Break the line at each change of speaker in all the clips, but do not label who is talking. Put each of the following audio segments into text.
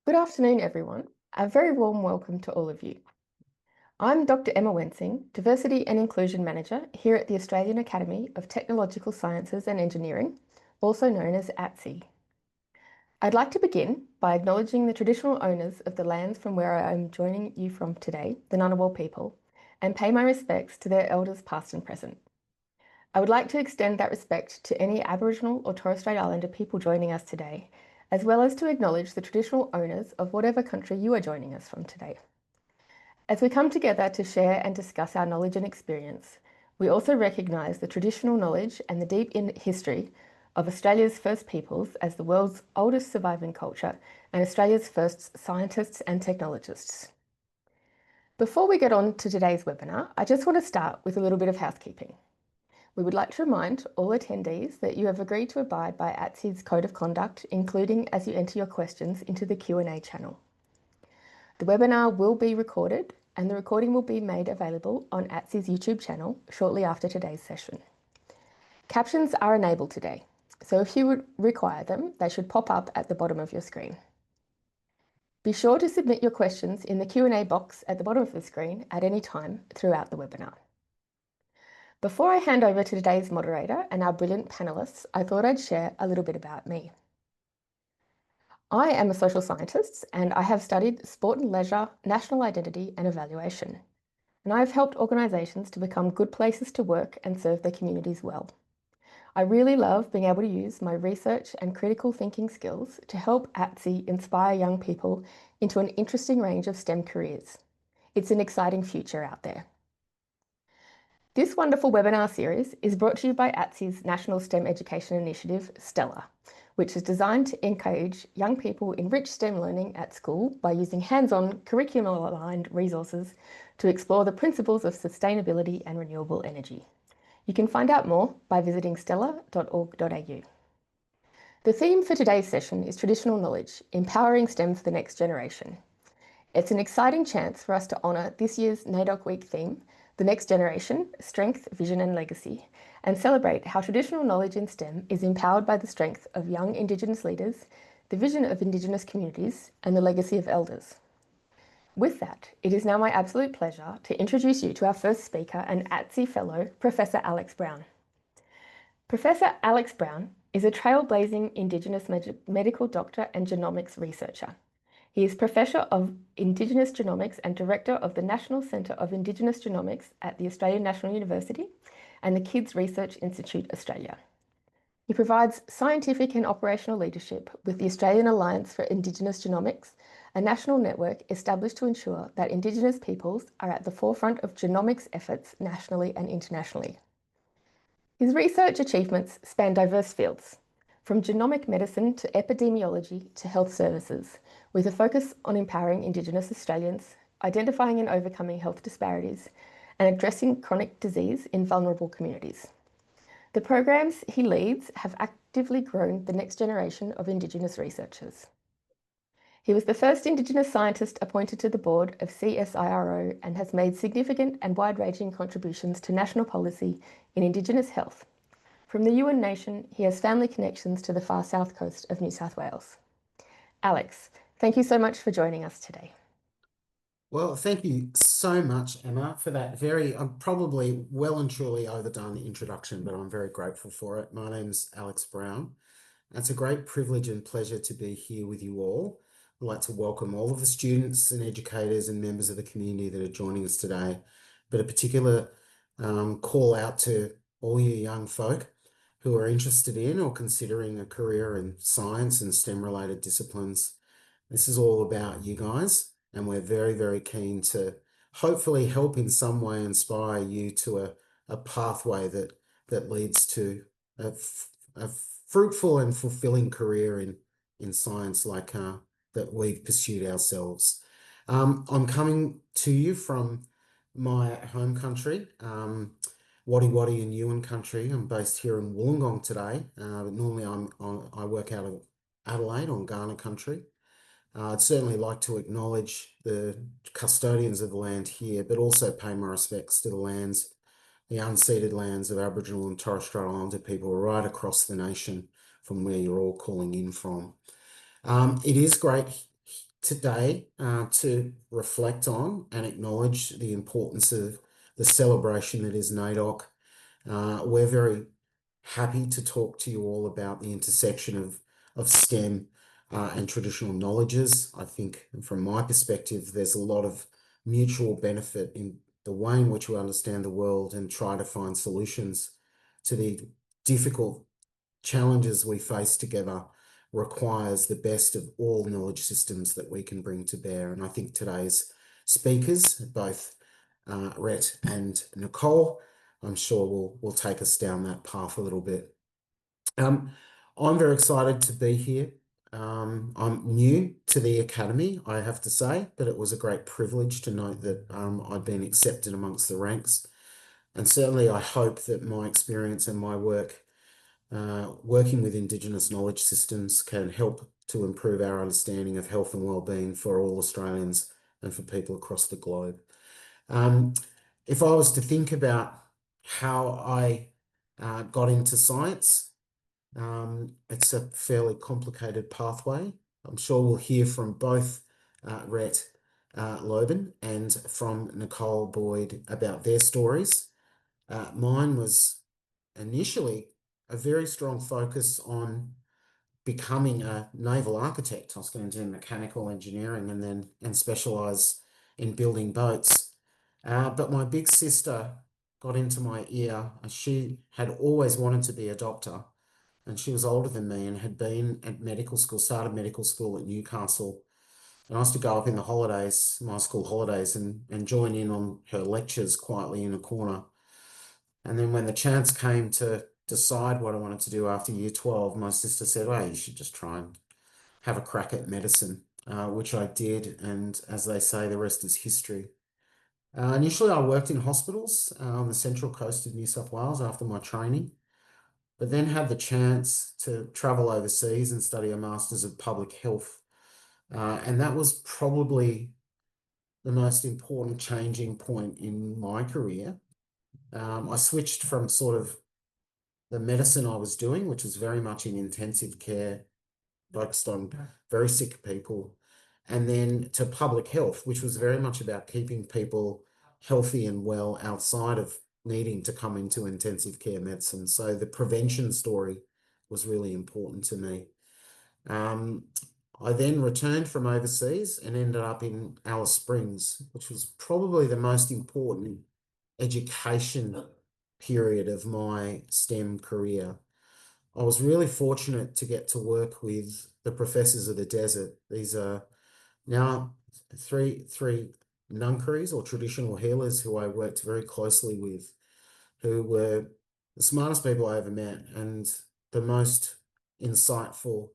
Good afternoon, everyone. A very warm welcome to all of you. I'm Dr. Emma Wensing, Diversity and Inclusion Manager here at the Australian Academy of Technological Sciences and Engineering, also known as ATSE. I'd like to begin by acknowledging the traditional owners of the lands from where I am joining you from today, the Ngunnawal people, and pay my respects to their elders past and present. I would like to extend that respect to any Aboriginal or Torres Strait Islander people joining us today, as well as to acknowledge the traditional owners of whatever country you are joining us from today. As we come together to share and discuss our knowledge and experience, we also recognise the traditional knowledge and the deep history of Australia's First Peoples as the world's oldest surviving culture and Australia's first scientists and technologists. Before we get on to today's webinar, I just want to start with a little bit of housekeeping. We would like to remind all attendees that you have agreed to abide by ATSE's Code of Conduct, including as you enter your questions into the Q&A channel. The webinar will be recorded and the recording will be made available on ATSE's YouTube channel shortly after today's session. Captions are enabled today, so if you would require them, they should pop up at the bottom of your screen. Be sure to submit your questions in the Q&A box at the bottom of the screen at any time throughout the webinar. Before I hand over to today's moderator and our brilliant panelists, I thought I'd share a little bit about me. I am a social scientist and I have studied sport and leisure, national identity and evaluation. And I've helped organisations to become good places to work and serve their communities well. I really love being able to use my research and critical thinking skills to help ATSE inspire young people into an interesting range of STEM careers. It's an exciting future out there. This wonderful webinar series is brought to you by ATSE's National STEM Education Initiative, STELLA, which is designed to encourage young people in rich STEM learning at school by using hands-on, curriculum-aligned resources to explore the principles of sustainability and renewable energy. You can find out more by visiting stella.org.au. The theme for today's session is traditional knowledge, empowering STEM for the next generation. It's an exciting chance for us to honour this year's NAIDOC Week theme, the next generation, strength, vision and legacy, and celebrate how traditional knowledge in STEM is empowered by the strength of young Indigenous leaders, the vision of Indigenous communities, and the legacy of elders. With that, it is now my absolute pleasure to introduce you to our first speaker and ATSE Fellow, Professor Alex Brown. Professor Alex Brown is a trailblazing Indigenous medical doctor and genomics researcher. He is Professor of Indigenous Genomics and Director of the National Centre of Indigenous Genomics at the Australian National University and the Kids Research Institute Australia. He provides scientific and operational leadership with the Australian Alliance for Indigenous Genomics, a national network established to ensure that Indigenous peoples are at the forefront of genomics efforts nationally and internationally. His research achievements span diverse fields, from genomic medicine to epidemiology to health services, with a focus on empowering Indigenous Australians, identifying and overcoming health disparities, and addressing chronic disease in vulnerable communities. The programs he leads have actively grown the next generation of Indigenous researchers. He was the first Indigenous scientist appointed to the board of CSIRO and has made significant and wide-ranging contributions to national policy in Indigenous health. From the Yuin Nation, he has family connections to the far south coast of New South Wales. Alex, thank you so much for joining us today.
Well, thank you so much, Emma, for that I'm probably well and truly overdone introduction, but I'm very grateful for it. My name's Alex Brown. It's a great privilege and pleasure to be here with you all. I'd like to welcome all of the students and educators and members of the community that are joining us today, but a particular call out to all you young folk who are interested in or considering a career in science and STEM-related disciplines. This is all about you guys, and we're very, very keen to hopefully help in some way inspire you to a pathway that leads to a fruitful and fulfilling career in science like that we've pursued ourselves. I'm coming to you from my home country, Wadi Wadi and Yuin country. I'm based here in Wollongong today, but normally I work out of Adelaide on Kaurna country. I'd certainly like to acknowledge the custodians of the land here, but also pay my respects to the unceded lands of Aboriginal and Torres Strait Islander people right across the nation from where you're all calling in from. It is great today to reflect on and acknowledge the importance of the celebration that is NAIDOC. We're very happy to talk to you all about the intersection of STEM and traditional knowledges. I think from my perspective, there's a lot of mutual benefit in the way in which we understand the world and try to find solutions to the difficult challenges we face together requires the best of all knowledge systems that we can bring to bear. And I think today's speakers, both Rhett and Nicole, I'm sure will take us down that path a little bit. I'm very excited to be here. I'm new to the Academy, I have to say, but it was a great privilege to note that I've been accepted amongst the ranks. And certainly I hope that my experience and my work working with Indigenous knowledge systems can help to improve our understanding of health and well-being for all Australians and for people across the globe. If I was to think about how I got into science, it's a fairly complicated pathway. I'm sure we'll hear from both Rhett Loban and from Nicole Boyd about their stories. Mine was initially a very strong focus on becoming a naval architect. I was going to do mechanical engineering and specialize in building boats. But my big sister got into my ear. She had always wanted to be a doctor, and she was older than me and had been at medical school, started medical school at Newcastle. And I used to go up in the holidays, my school holidays, and join in on her lectures quietly in a corner. And then when the chance came to decide what I wanted to do after year 12, my sister said, "Oh, you should just try and have a crack at medicine," which I did. And as they say, the rest is history. Initially, I worked in hospitals on the central coast of New South Wales after my training, but then had the chance to travel overseas and study a Masters of Public Health. And that was probably the most important changing point in my career. I switched from sort of the medicine I was doing, which was very much in intensive care, focused on very sick people, and then to public health, which was very much about keeping people healthy and well outside of needing to come into intensive care medicine. So the prevention story was really important to me. I then returned from overseas and ended up in Alice Springs, which was probably the most important education period of my STEM career. I was really fortunate to get to work with the professors of the desert. These are now three nuncaries or traditional healers who I worked very closely with, who were the smartest people I ever met and the most insightful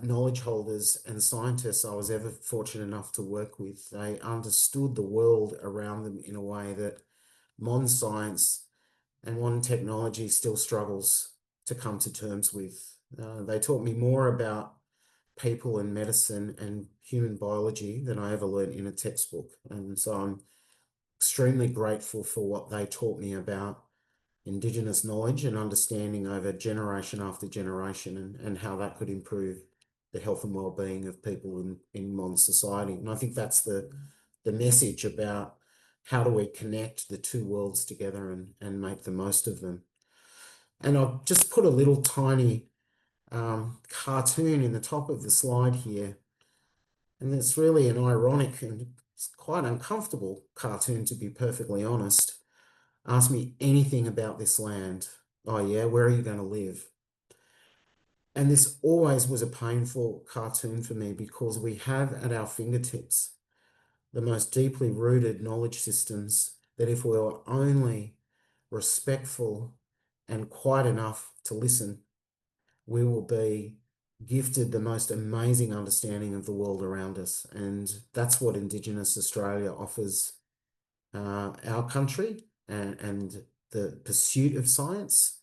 knowledge holders and scientists I was ever fortunate enough to work with. They understood the world around them in a way that modern science and modern technology still struggles to come to terms with. They taught me more about people and medicine and human biology than I ever learned in a textbook. And so I'm extremely grateful for what they taught me about Indigenous knowledge and understanding over generation after generation and how that could improve the health and well-being of people in modern society. And I think that's the message about how do we connect the two worlds together and make the most of them. And I've just put a little tiny cartoon in the top of the slide here. And it's really an ironic and it's quite uncomfortable cartoon, to be perfectly honest. Ask me anything about this land. Oh yeah, where are you going to live? And this always was a painful cartoon for me because we have at our fingertips the most deeply rooted knowledge systems that if we were only respectful and quiet enough to listen, we will be gifted the most amazing understanding of the world around us. And that's what Indigenous Australia offers our country and the pursuit of science,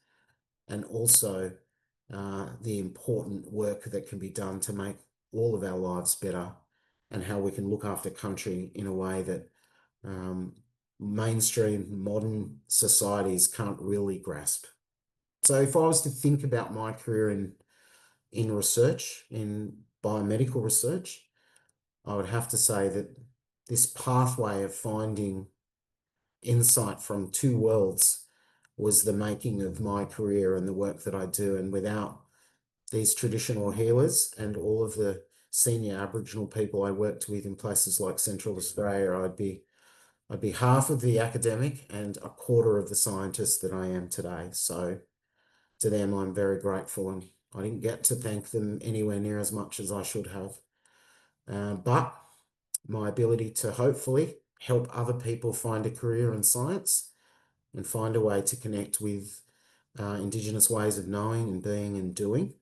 and also the important work that can be done to make all of our lives better and how we can look after country in a way that mainstream modern societies can't really grasp. So if I was to think about my career in research, in biomedical research, I would have to say that this pathway of finding insight from two worlds was the making of my career and the work that I do. And without these traditional healers and all of the senior Aboriginal people I worked with in places like Central Australia, I'd be half of the academic and a quarter of the scientist that I am today. So to them, I'm very grateful, and I didn't get to thank them anywhere near as much as I should have. But my ability to hopefully help other people find a career in science and find a way to connect with Indigenous ways of knowing and being and doing,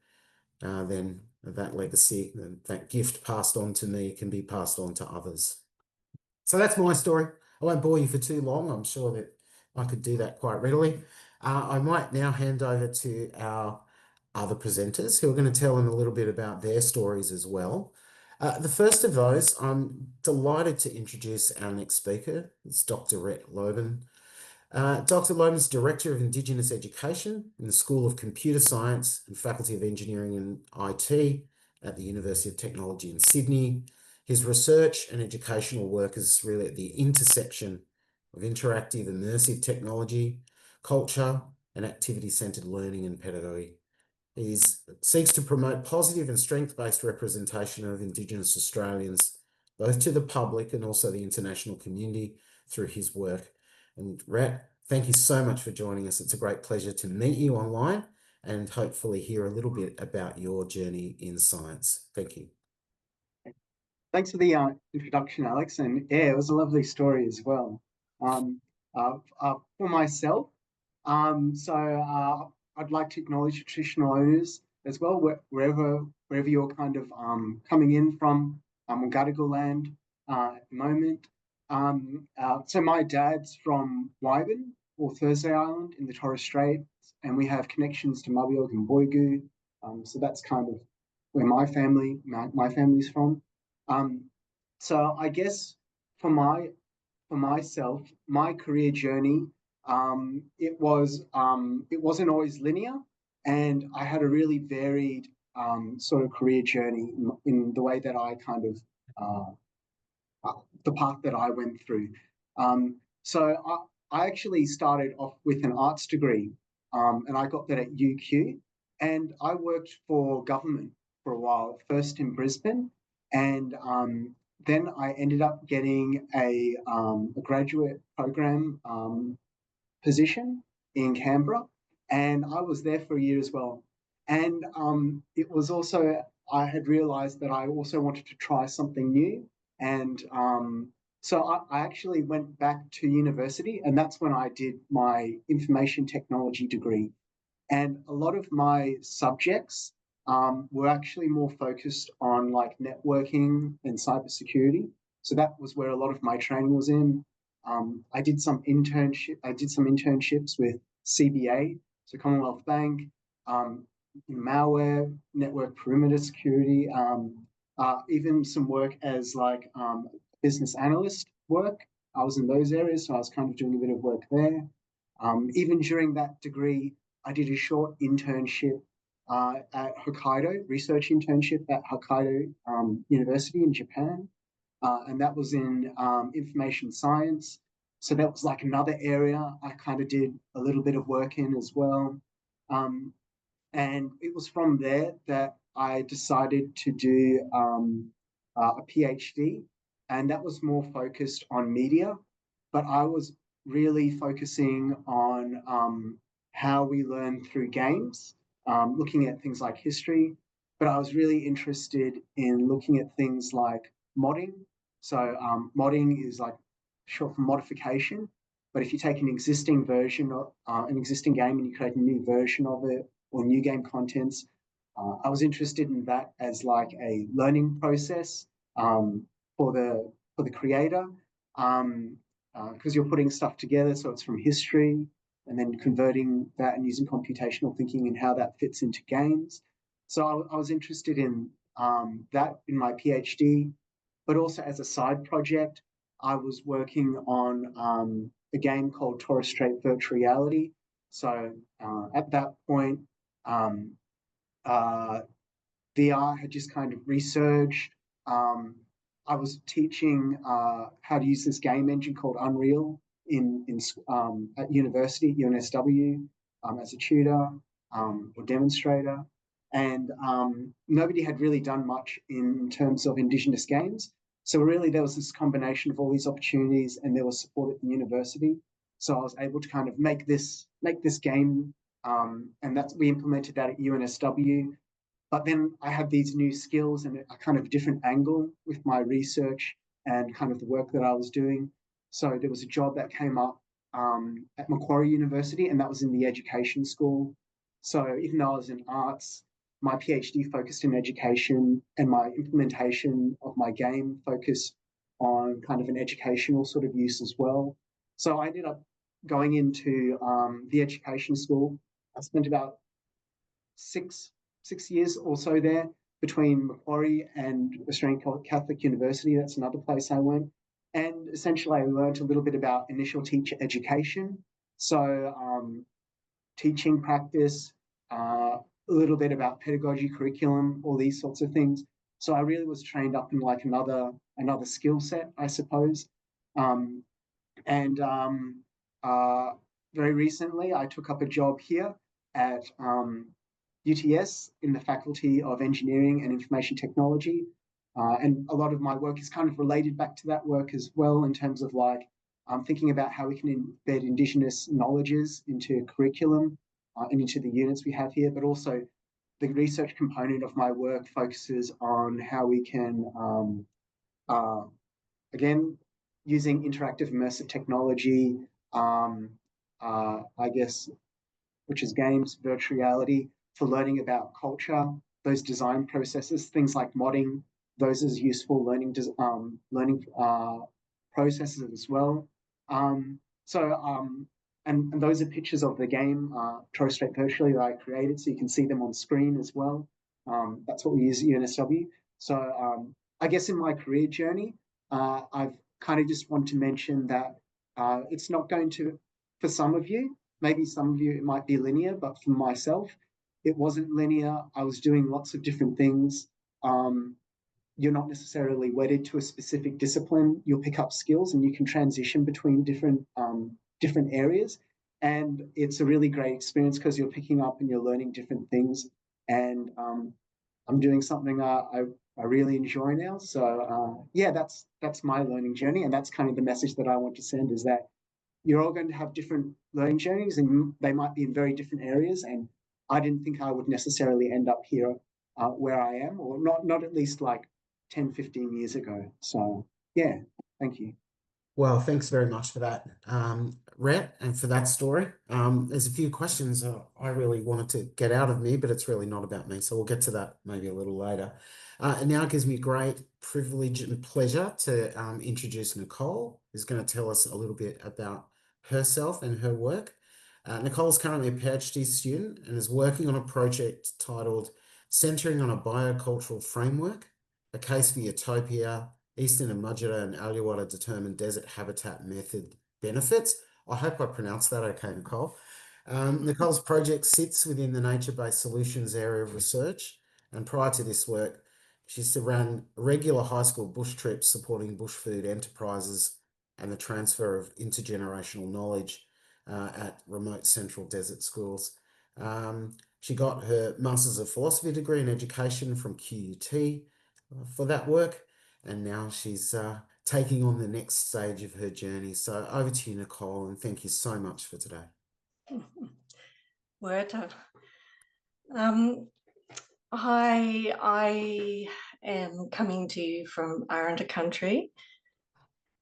then that legacy, that gift passed on to me can be passed on to others. So that's my story. I won't bore you for too long. I'm sure that I could do that quite readily. I might now hand over to our other presenters who are going to tell them a little bit about their stories as well. The first of those, I'm delighted to introduce our next speaker. It's Dr. Rhett Loban. Dr. Loban is Director of Indigenous Education in the School of Computer Science and Faculty of Engineering and IT at the University of Technology in Sydney. His research and educational work is really at the intersection of interactive, immersive technology, culture, and activity-centered learning and pedagogy. He seeks to promote positive and strength-based representation of Indigenous Australians, both to the public and also the international community through his work. And Rhett, thank you so much for joining us. It's a great pleasure to meet you online and hopefully hear a little bit about your journey in science. Thank you.
Thanks for the introduction, Alex. And yeah, it was a lovely story as well. For myself, I'd like to acknowledge traditional owners as well, wherever you're kind of coming in from, on Gadigal land at the moment. So my dad's from Wyburn or Thursday Island in the Torres Strait, and we have connections to Mabiog and Boigu. So that's kind of where my family's from. So I guess for myself, my career journey, it wasn't always linear, and I had a really varied sort of career journey in the way that I kind of the path that I went through. So I actually started off with an arts degree, and I got that at UQ, and I worked for government for a while, first in Brisbane, and then I ended up getting a graduate program position in Canberra, and I was there for a year as well. And it was also, I had realized that I also wanted to try something new. And so I actually went back to university, and that's when I did my information technology degree. And a lot of my subjects were actually more focused on like networking and cybersecurity. So that was where a lot of my training was in. I did some internships with CBA, so Commonwealth Bank, malware, network perimeter security, even some work as like business analyst work. I was in those areas, so I was kind of doing a bit of work there. Even during that degree, I did a short internship at Hokkaido, research internship at Hokkaido University in Japan. And that was in information science. So that was like another area I kind of did a little bit of work in as well. And it was from there that I decided to do a PhD, and that was more focused on media. But I was really focusing on how we learn through games, looking at things like history. But I was really interested in looking at things like modding. So modding is like short for modification. But if you take an existing version of an existing game and you create a new version of it or new game contents, I was interested in that as like a learning process for the creator, because you're putting stuff together, so it's from history and then converting that and using computational thinking and how that fits into games. So I was interested in that in my PhD, but also as a side project, I was working on a game called Torres Strait Virtual Reality. So at that point, VR had just kind of resurged. I was teaching how to use this game engine called Unreal at university, UNSW, as a tutor or demonstrator. And nobody had really done much in terms of Indigenous games. So really there was this combination of all these opportunities, and there was support at the university. So I was able to kind of make this game, and we implemented that at UNSW. But then I had these new skills and a kind of different angle with my research and kind of the work that I was doing. So there was a job that came up at Macquarie University, and that was in the education school. So even though I was in arts, my PhD focused in education, and my implementation of my game focused on kind of an educational sort of use as well. So I ended up going into the education school. I spent about six years or so there between Macquarie and Australian Catholic University. That's another place I went. And essentially I learned a little bit about initial teacher education. So teaching practice, a little bit about pedagogy, curriculum, all these sorts of things. So I really was trained up in like another skill set, I suppose. Very recently, I took up a job here at UTS in the Faculty of Engineering and Information Technology. And a lot of my work is kind of related back to that work as well, in terms of like thinking about how we can embed Indigenous knowledges into curriculum and into the units we have here, but also the research component of my work focuses on how we can, again, using interactive immersive technology, I guess, which is games, virtual reality, for learning about culture, those design processes, things like modding, those as useful learning processes as well. And those are pictures of the game, Torres Strait virtually, that I created, so you can see them on screen as well. That's what we use at UNSW. So I guess in my career journey, I've kind of just want to mention that it's not going to, for some of you, maybe some of you it might be linear, but for myself, it wasn't linear. I was doing lots of different things. You're not necessarily wedded to a specific discipline. You'll pick up skills and you can transition between different areas. And it's a really great experience because you're picking up and you're learning different things. And I'm doing something I really enjoy now. So yeah, that's my learning journey. And that's kind of the message that I want to send, is that you're all going to have different learning journeys, and they might be in very different areas. And I didn't think I would necessarily end up here where I am, or not at least like 10, 15 years ago. So yeah, thank you.
Well, thanks very much for that, Rhett, and for that story. There's a few questions I really wanted to get out of me, but it's really not about me. So we'll get to that maybe a little later. And now it gives me great privilege and pleasure to introduce Nicole, who's going to tell us a little bit about herself and her work. Nicole is currently a PhD student and is working on a project titled Centering on a Biocultural Framework, a Case for Utopia, Eastern and Mudgera and Aluwada Determined Desert Habitat Method Benefits. I hope I pronounced that okay, Nicole. Nicole's project sits within the nature-based solutions area of research, and prior to this work, she used to run regular high school bush trips supporting bush food enterprises and the transfer of intergenerational knowledge at remote central desert schools. She got her Masters of Philosophy degree in Education from QUT for that work, and now she's taking on the next stage of her journey. So over to you, Nicole, and thank you so much for today.
Werta. Hi, I am coming to you from Arrernte country,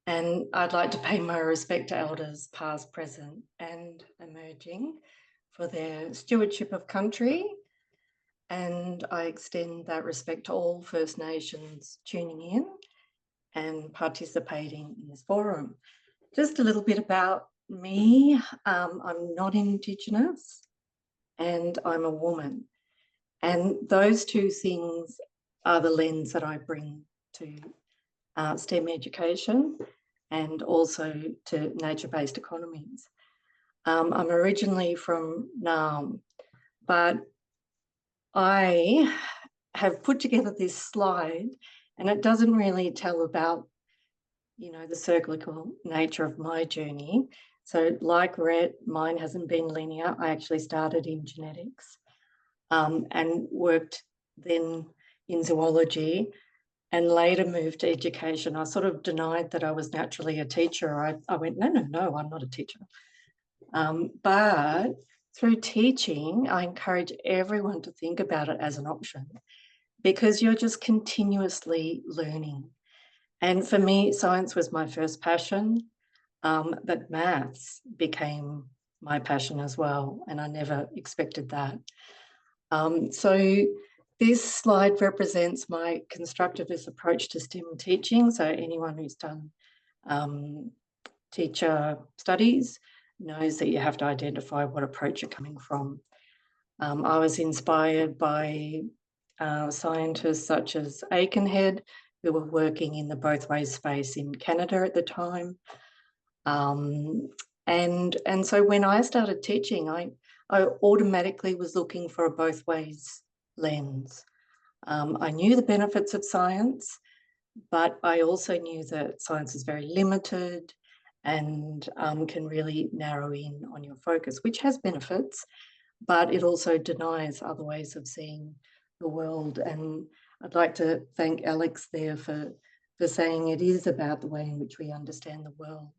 and I'd like to pay my respect to elders past, present and emerging for their stewardship of country, and I extend that respect to all First Nations tuning in and participating in this forum. Just a little bit about me. I'm not Indigenous and I'm a woman. And those two things are the lens that I bring to STEM education and also to nature-based economies. I'm originally from Naarm, but I have put together this slide And it doesn't really tell about, you know, the cyclical nature of my journey. So like Rhett, mine hasn't been linear. I actually started in genetics and worked then in zoology and later moved to education. I sort of denied that I was naturally a teacher. I went, no, I'm not a teacher. But through teaching, I encourage everyone to think about it as an option because you're just continuously learning. And for me, science was my first passion, but maths became my passion as well. And I never expected that. So this slide represents my constructivist approach to STEM teaching. So anyone who's done teacher studies knows that you have to identify what approach you're coming from. I was inspired by scientists such as Aikenhead, who were working in the both ways space in Canada at the time. And so when I started teaching, I automatically was looking for a both ways lens. I knew the benefits of science, but I also knew that science is very limited and can really narrow in on your focus, which has benefits, but it also denies other ways of seeing the world. And I'd like to thank Alex there for saying it is about the way in which we understand the world.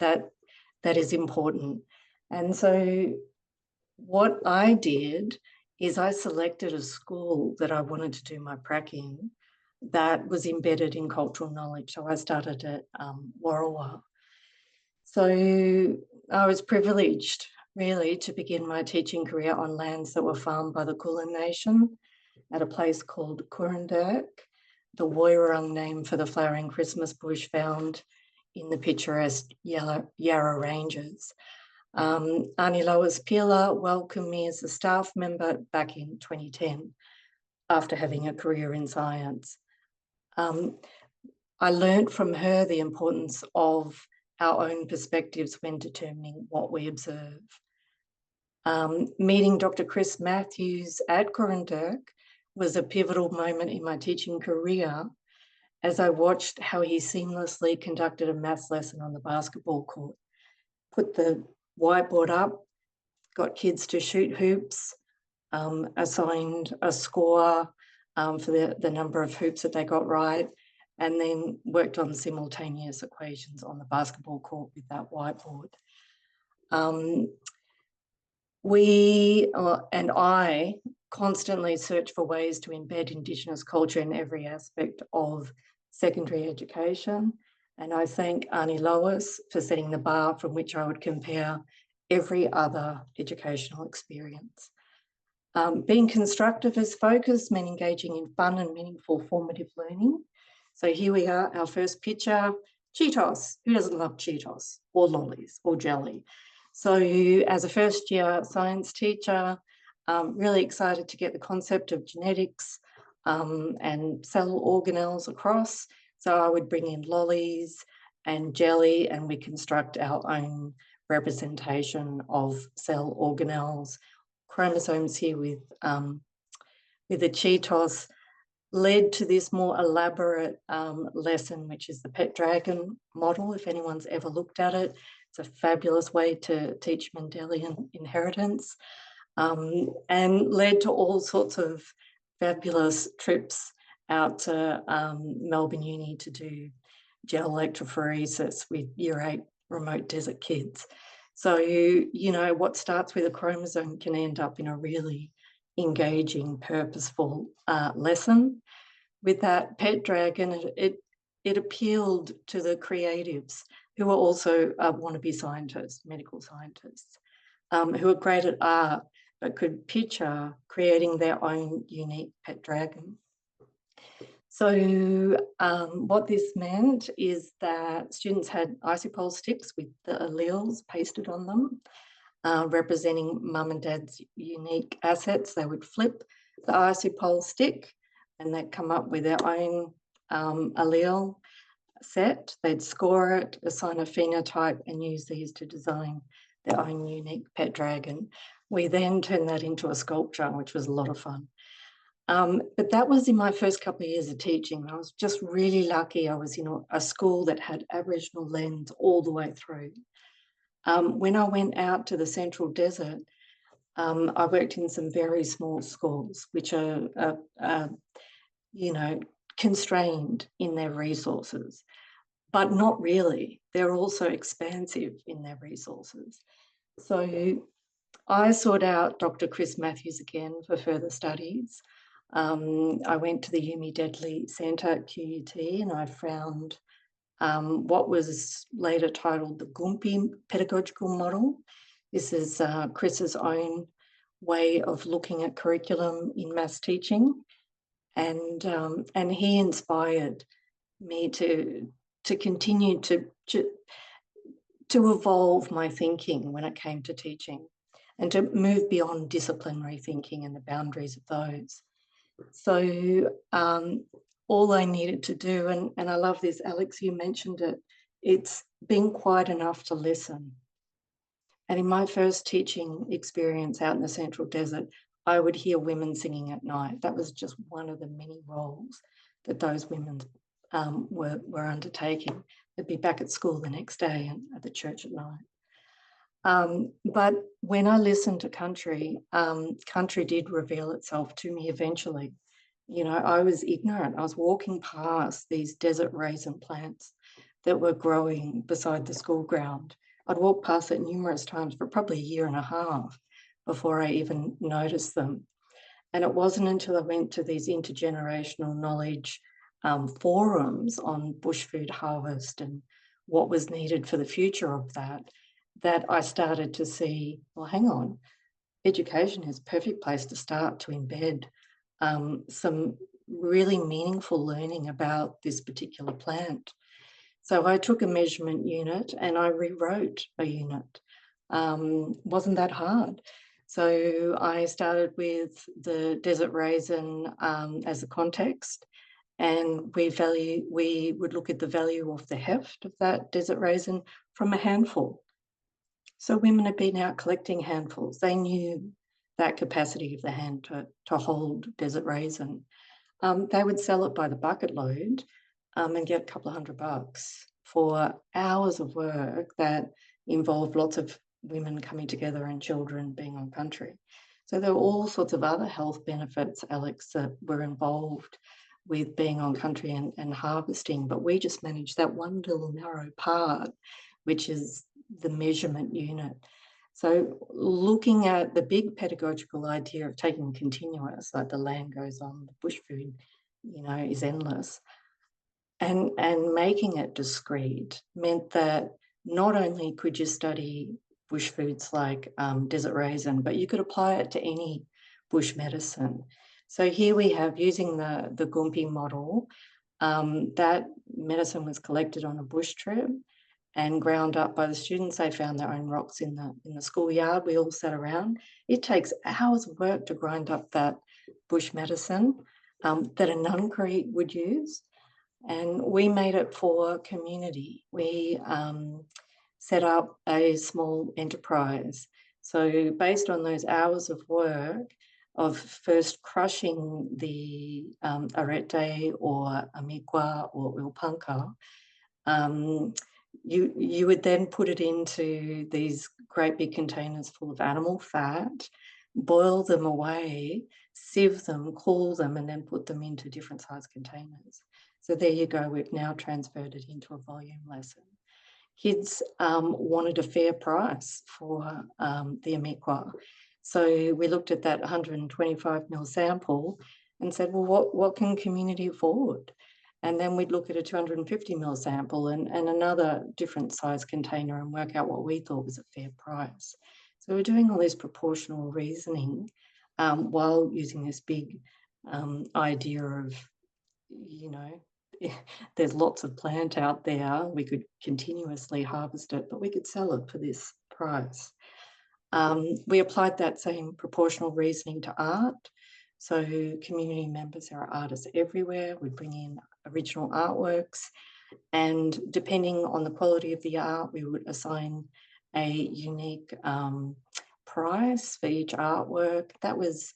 That is important. And so what I did is I selected a school that I wanted to do my prac in that was embedded in cultural knowledge. So I started at Warrawa. So I was privileged really to begin my teaching career on lands that were farmed by the Kulin Nation at a place called Kurundurk, the Woiwurrung name for the flowering Christmas bush found in the picturesque Yarra Ranges. Ani Lois Pila welcomed me as a staff member back in 2010 after having a career in science. I learned from her the importance of our own perspectives when determining what we observe. Meeting Dr. Chris Matthews at Kurundurk was a pivotal moment in my teaching career as I watched how he seamlessly conducted a maths lesson on the basketball court, put the whiteboard up, got kids to shoot hoops, assigned a score for the number of hoops that they got right, and then worked on simultaneous equations on the basketball court with that whiteboard. We and I constantly search for ways to embed Indigenous culture in every aspect of secondary education. And I thank Ani Lois for setting the bar from which I would compare every other educational experience. Being constructivist focused meant engaging in fun and meaningful formative learning. So here we are, our first picture, Cheetos. Who doesn't love Cheetos or lollies or jelly? So as a first year science teacher, really excited to get the concept of genetics and cell organelles across. So I would bring in lollies and jelly and we construct our own representation of cell organelles. Chromosomes here with the Cheetos led to this more elaborate lesson, which is the pet dragon model, if anyone's ever looked at it. It's a fabulous way to teach Mendelian inheritance and led to all sorts of fabulous trips out to Melbourne Uni to do gel electrophoresis with year 8 remote desert kids. So, you know, what starts with a chromosome can end up in a really engaging, purposeful lesson. With that pet dragon, it appealed to the creatives who are also wannabe scientists, medical scientists, who are great at art, but could picture creating their own unique pet dragon. So what this meant is that students had isopolar sticks with the alleles pasted on them, representing mum and dad's unique assets. They would flip the isopolar stick and they'd come up with their own allele set. They'd score it, assign a phenotype and use these to design their own unique pet dragon. We then turned that into a sculpture, which was a lot of fun. But that was in my first couple of years of teaching. I was just really lucky. I was in a school that had Aboriginal lens all the way through. When I went out to the Central Desert, I worked in some very small schools, which are constrained in their resources, but not really. They're also expansive in their resources. So I sought out Dr. Chris Matthews again for further studies. I went to the Yumi Deadly Centre at QUT, and I found what was later titled the Gumpi pedagogical model. This is Chris's own way of looking at curriculum in maths teaching, and he inspired me to continue to evolve my thinking when it came to teaching, and to move beyond disciplinary thinking and the boundaries of those. So all I needed to do, and I love this, Alex, you mentioned it, it's being quiet enough to listen. And in my first teaching experience out in the Central Desert, I would hear women singing at night. That was just one of the many roles that those women were undertaking. They'd be back at school the next day and at the church at night. But when I listened to country, country did reveal itself to me eventually. I was ignorant. I was walking past these desert raisin plants that were growing beside the school ground. I'd walked past it numerous times for probably a year and a half before I even noticed them. And it wasn't until I went to these intergenerational knowledge forums on bush food harvest and what was needed for the future of that I started to see, well, hang on, education is a perfect place to start to embed some really meaningful learning about this particular plant. So I took a measurement unit and I rewrote a unit. Wasn't that hard. So I started with the desert raisin as a context, and we would look at the value of the heft of that desert raisin from a handful. So women had been out collecting handfuls. They knew that capacity of the hand to hold desert raisin. They would sell it by the bucket load and get a couple of $100 for hours of work that involved lots of women coming together and children being on country. So there were all sorts of other health benefits, Alex, that were involved with being on country and harvesting, but we just managed that one little narrow part, which is the measurement unit. So looking at the big pedagogical idea of taking continuous, like the land goes on, the bush food, is endless, and making it discrete meant that not only could you study bush foods like desert raisin, but you could apply it to any bush medicine. So here we have, using the Gumpi model, that medicine was collected on a bush trip and ground up by the students. They found their own rocks in the schoolyard. We all sat around. It takes hours of work to grind up that bush medicine that a nunnery would use. And we made it for community. We set up a small enterprise. So based on those hours of work of first crushing the arete or amikwa or ulpanka, you would then put it into these great big containers full of animal fat, boil them away, sieve them, cool them, and then put them into different size containers. So there you go, we've now transferred it into a volume lesson. Kids wanted a fair price for the amikwa. So we looked at that 125 ml sample and said, well, what can community afford? And then we'd look at a 250 ml sample and another different size container and work out what we thought was a fair price. So we're doing all this proportional reasoning while using this big idea of, there's lots of plant out there. We could continuously harvest it, but we could sell it for this price. We applied that same proportional reasoning to art. So community members, there are artists everywhere. We bring in original artworks, and depending on the quality of the art, we would assign a unique price for each artwork. That was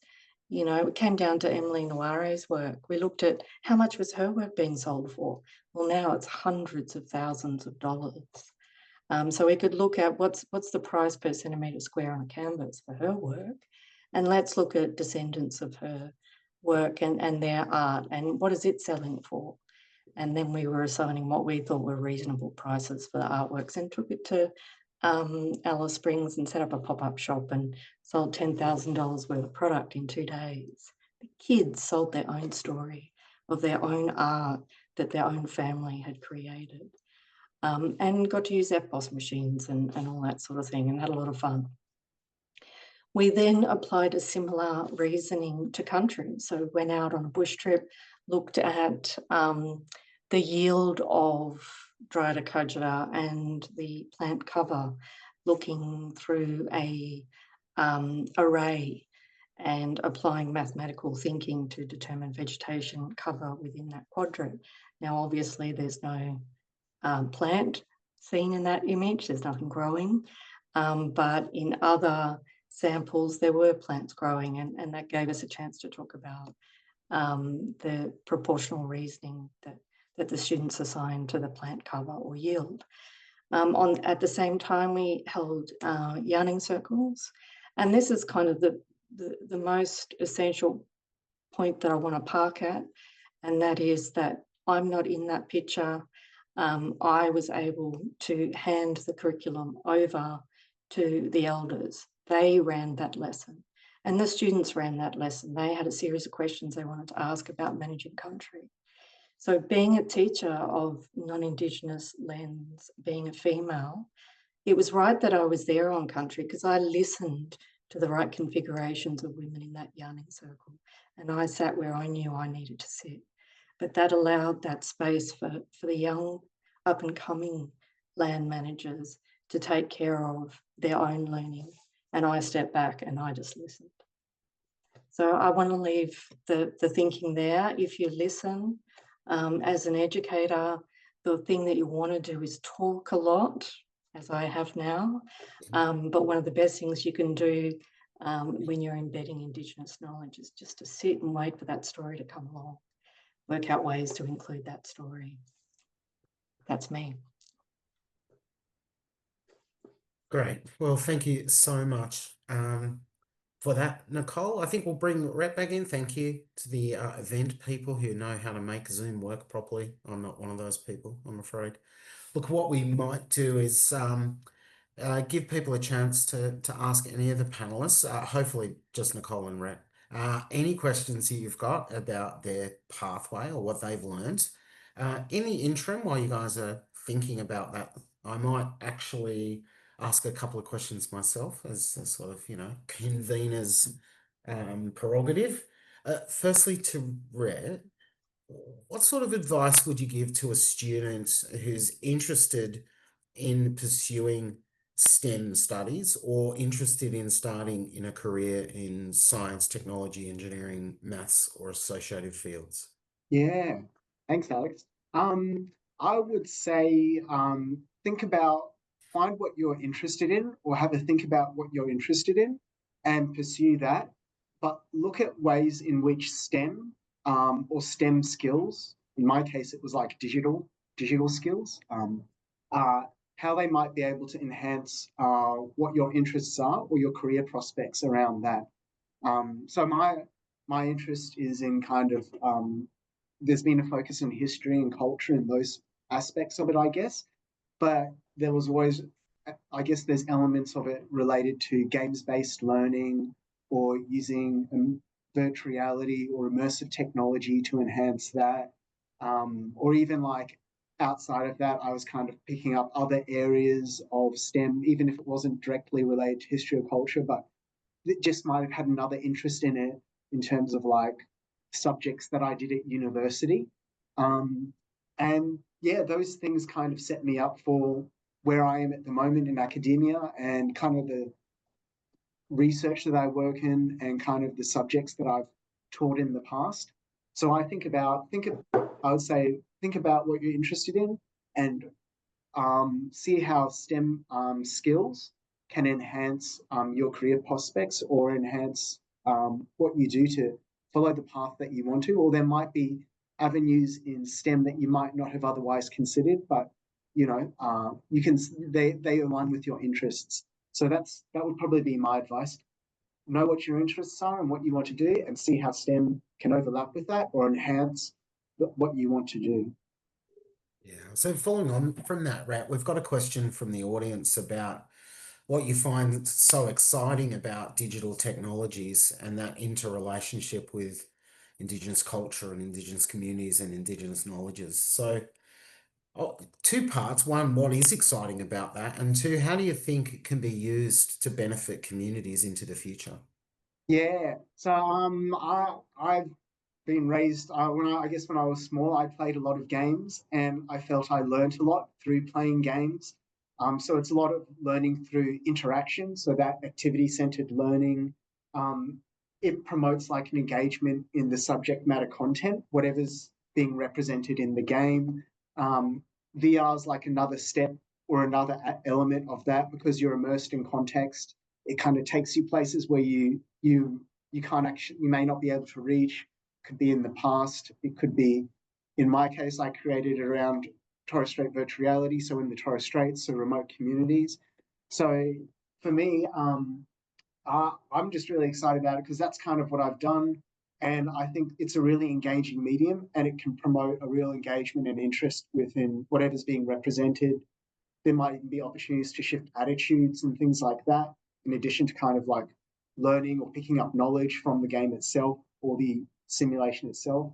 You know, it came down to Emily Noire's work. We looked at how much was her work being sold for. Well, now it's hundreds of thousands of dollars. So we could look at what's the price per centimetre square on a canvas for her work, and let's look at descendants of her work and their art, and what is it selling for? And then we were assigning what we thought were reasonable prices for the artworks, and took it to Alice Springs and set up a pop-up shop and sold $10,000 worth of product in 2 days. The kids sold their own story of their own art that their own family had created, and got to use FBOS machines and all that sort of thing, and had a lot of fun. We then applied a similar reasoning to country. So went out on a bush trip, looked at the yield of Dryadocudula and the plant cover, looking through a array and applying mathematical thinking to determine vegetation cover within that quadrant. Now, obviously, there's no plant seen in that image, there's nothing growing, but in other samples there were plants growing, and that gave us a chance to talk about the proportional reasoning that the students assigned to the plant cover or yield. At the same time, we held yarning circles, and this is kind of the most essential point that I want to park at, and that is that I'm not in that picture. I was able to hand the curriculum over to the elders. They ran that lesson, and the students ran that lesson. They had a series of questions they wanted to ask about managing country. So being a teacher of non-Indigenous lens, being a female, it was right that I was there on country, because I listened to the right configurations of women in that yarning circle, and I sat where I knew I needed to sit. But that allowed that space for the young up-and-coming land managers to take care of their own learning. And I stepped back and I just listened. So I want to leave the thinking there. If you listen, as an educator, the thing that you want to do is talk a lot, as I have now. But one of the best things you can do when you're embedding Indigenous knowledge is just to sit and wait for that story to come along. Work out ways to include that story. That's me.
Great. Well, thank you so much for that, Nicole. I think we'll bring Rhett back in. Thank you to the event people who know how to make Zoom work properly. I'm not one of those people, I'm afraid. Look, what we might do is give people a chance to ask any of the panelists, hopefully just Nicole and Rhett, any questions that you've got about their pathway or what they've learned. In the interim, while you guys are thinking about that, I might actually ask a couple of questions myself as a sort of, convener's prerogative. Firstly, to Rhett, what sort of advice would you give to a student who's interested in pursuing STEM studies or interested in starting in a career in science, technology, engineering, maths, or associated fields?
Yeah, thanks, Alex. I would say find what you're interested in, or have a think about what you're interested in and pursue that. But look at ways in which STEM or STEM skills, in my case, it was like digital skills, how they might be able to enhance what your interests are or your career prospects around that. So my interest is in kind of there's been a focus on history and culture and those aspects of it, I guess. But there was always, I guess, there's elements of it related to games-based learning or using virtual reality or immersive technology to enhance that. Or even like outside of that, I was kind of picking up other areas of STEM, even if it wasn't directly related to history or culture, but it just might have had another interest in it in terms of like subjects that I did at university. And yeah, those things kind of set me up for where I am at the moment in academia and kind of the research that I work in and kind of the subjects that I've taught in the past. So I would say think about what you're interested in and see how STEM skills can enhance your career prospects or enhance what you do to follow the path that you want to, or there might be avenues in STEM that you might not have otherwise considered, but you can they align with your interests. So that would probably be my advice. Know what your interests are and what you want to do, and see how STEM can overlap with that or enhance what you want to do.
Yeah. So following on from that, Rat, we've got a question from the audience about what you find so exciting about digital technologies and that interrelationship with Indigenous culture and Indigenous communities and Indigenous knowledges. So, two parts. One, what is exciting about that? And two, how do you think it can be used to benefit communities into the future?
Yeah. So I've been raised I guess when I was small, I played a lot of games, and I felt I learned a lot through playing games. So it's a lot of learning through interaction. So that activity-centered learning, it promotes like an engagement in the subject matter content, whatever's being represented in the game. VR is like another step or another element of that, because you're immersed in context. It kind of takes you places where you can't actually, you may not be able to reach. It could be in the past. It could be, in my case, I created around Torres Strait virtual reality, so in the Torres Straits, so remote communities. So for me, I'm just really excited about it because that's kind of what I've done. And I think it's a really engaging medium, and it can promote a real engagement and interest within whatever's being represented. There might even be opportunities to shift attitudes and things like that, in addition to kind of like learning or picking up knowledge from the game itself or the simulation itself.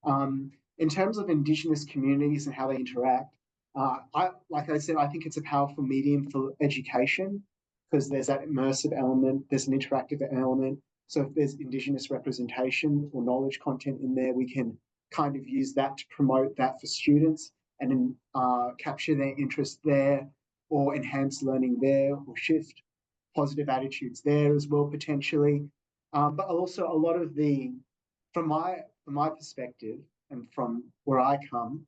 In terms of Indigenous communities and how they interact, like I said, I think it's a powerful medium for education, because there's that immersive element, there's an interactive element. So if there's Indigenous representation or knowledge content in there, we can kind of use that to promote that for students, and then capture their interest there, or enhance learning there, or shift positive attitudes there as well, potentially. But also a lot of from my perspective and from where I come,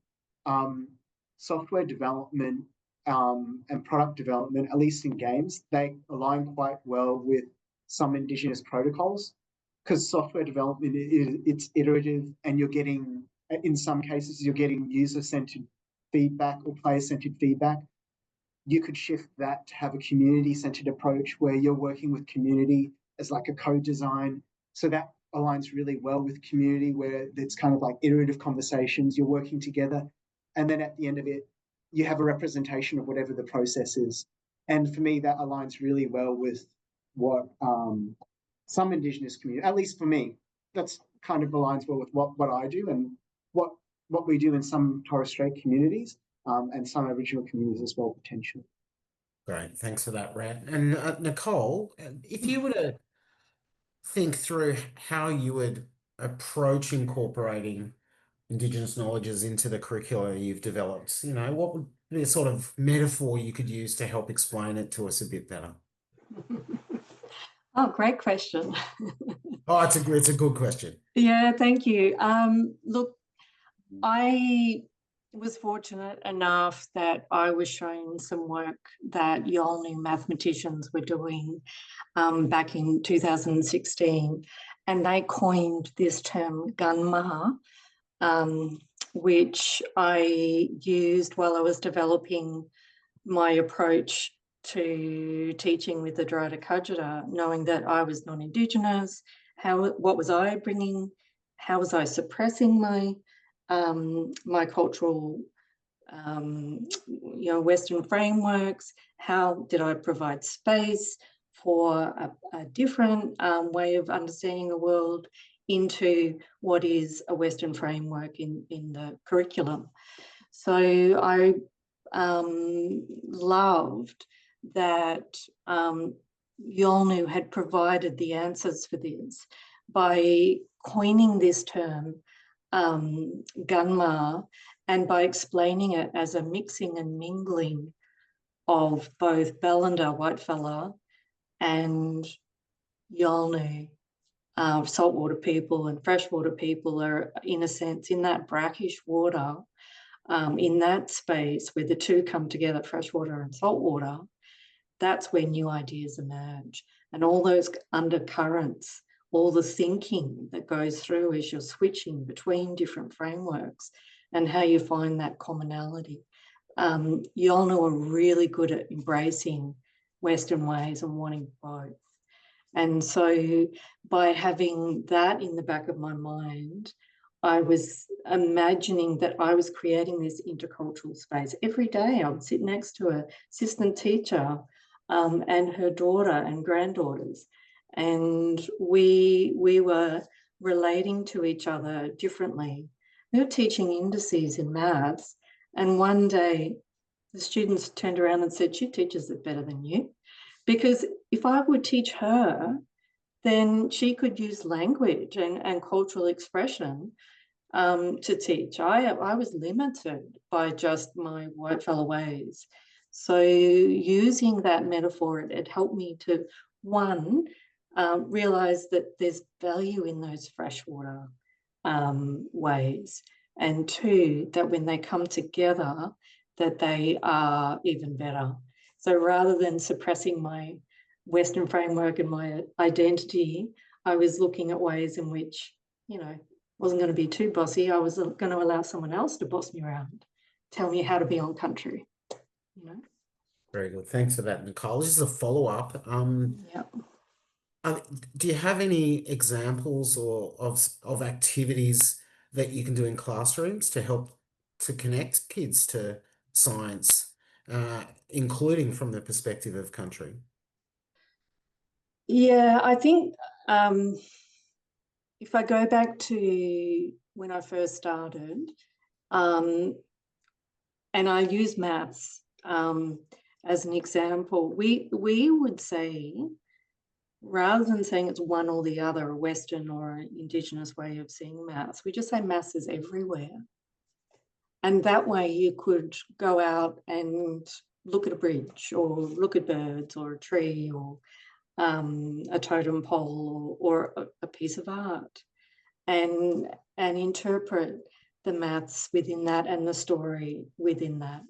software development and product development, at least in games, they align quite well with some Indigenous protocols, because software development, it's iterative, and you're getting, in some cases, you're getting user-centered feedback or player-centered feedback. You could shift that to have a community-centered approach where you're working with community as like a co-design. So that aligns really well with community, where it's kind of like iterative conversations, you're working together. And then at the end of it, you have a representation of whatever the process is. And for me, that aligns really well with what some Indigenous community, at least for me, that's kind of aligns well with what I do and what we do in some Torres Strait communities, and some Aboriginal communities as well, potentially.
Great, thanks for that, Rat. And Nicole, if you were to think through how you would approach incorporating Indigenous knowledges into the curricula you've developed, what would be a sort of metaphor you could use to help explain it to us a bit better?
Oh, great question.
Oh, it's a good question.
Yeah, thank you. Look, I was fortunate enough that I was shown some work that Yolngu mathematicians were doing back in 2016, and they coined this term gunma, which I used while I was developing my approach to teaching with the Dorada Kudjara, knowing that I was non-Indigenous. What was I bringing? How was I suppressing my my cultural, Western frameworks? How did I provide space for a different way of understanding the world into what is a Western framework in the curriculum? So I loved that Yolngu had provided the answers for this by coining this term, gunma, and by explaining it as a mixing and mingling of both Ballanda, whitefella, and Yolngu, saltwater people and freshwater people, are, in a sense, in that brackish water, in that space where the two come together, freshwater and saltwater. That's where new ideas emerge. And all those undercurrents all the thinking that goes through as you're switching between different frameworks and how you find that commonality. Yolna are really good at embracing Western ways and wanting both. And so by having that in the back of my mind, I was imagining that I was creating this intercultural space. Every day I would sit next to an assistant teacher and her daughter and granddaughters. And we were relating to each other differently. We were teaching indices in maths. And one day the students turned around and said, "She teaches it better than you." Because if I would teach her, then she could use language and cultural expression to teach. I was limited by just my white fellow ways. So using that metaphor, it helped me to, one, realize that there's value in those freshwater ways, and two, that when they come together, that they are even better. So rather than suppressing my Western framework and my identity, I was looking at ways in which, wasn't going to be too bossy. I was going to allow someone else to boss me around, tell me how to be on country,
Very good. Thanks for that, Nicole. This is a follow-up.
Yeah.
Do you have any examples or of activities that you can do in classrooms to help to connect kids to science, including from the perspective of country?
Yeah, I think if I go back to when I first started, and I use maths as an example, we would say, rather than saying it's one or the other, a Western or an Indigenous way of seeing maths, we just say maths is everywhere. And that way you could go out and look at a bridge or look at birds or a tree or a totem pole or a piece of art and interpret the maths within that and the story within that.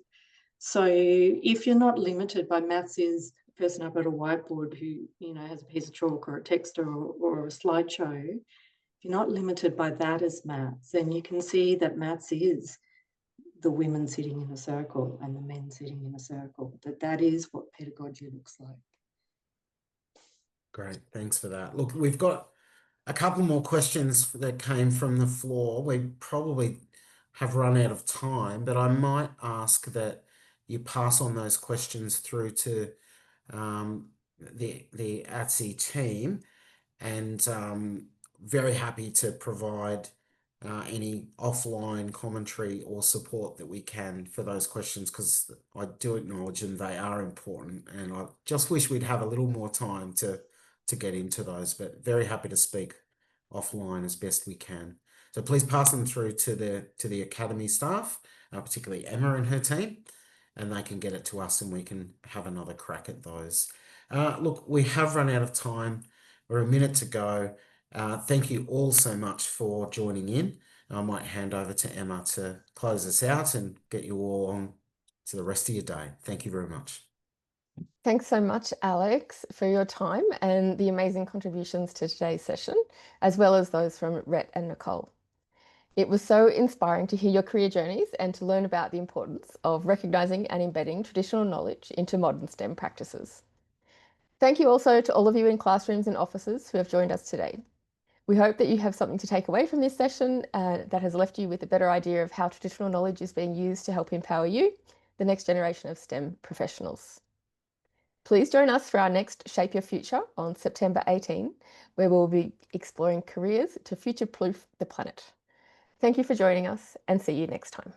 So if you're not limited by maths is a person up at a whiteboard who, has a piece of chalk or a text or a slideshow, if you're not limited by that as maths, then you can see that maths is the women sitting in a circle and the men sitting in a circle, that is what pedagogy looks like.
Great, thanks for that. Look, we've got a couple more questions that came from the floor. We probably have run out of time, but I might ask that you pass on those questions through to the ATSE team, and very happy to provide any offline commentary or support that we can for those questions, because I do acknowledge them, they are important, and I just wish we'd have a little more time to get into those, but very happy to speak offline as best we can. So please pass them through to the Academy staff, particularly Emma and her team, and they can get it to us and we can have another crack at those. Look, we have run out of time. We're a minute to go. Thank you all so much for joining in. I might hand over to Emma to close us out and get you all on to the rest of your day. Thank you very much.
Thanks so much, Alex, for your time and the amazing contributions to today's session, as well as those from Rhett and Nicole. It was so inspiring to hear your career journeys and to learn about the importance of recognising and embedding traditional knowledge into modern STEM practices. Thank you also to all of you in classrooms and offices who have joined us today. We hope that you have something to take away from this session that has left you with a better idea of how traditional knowledge is being used to help empower you, the next generation of STEM professionals. Please join us for our next Shape Your Future on September 18, where we'll be exploring careers to future-proof the planet. Thank you for joining us, and see you next time.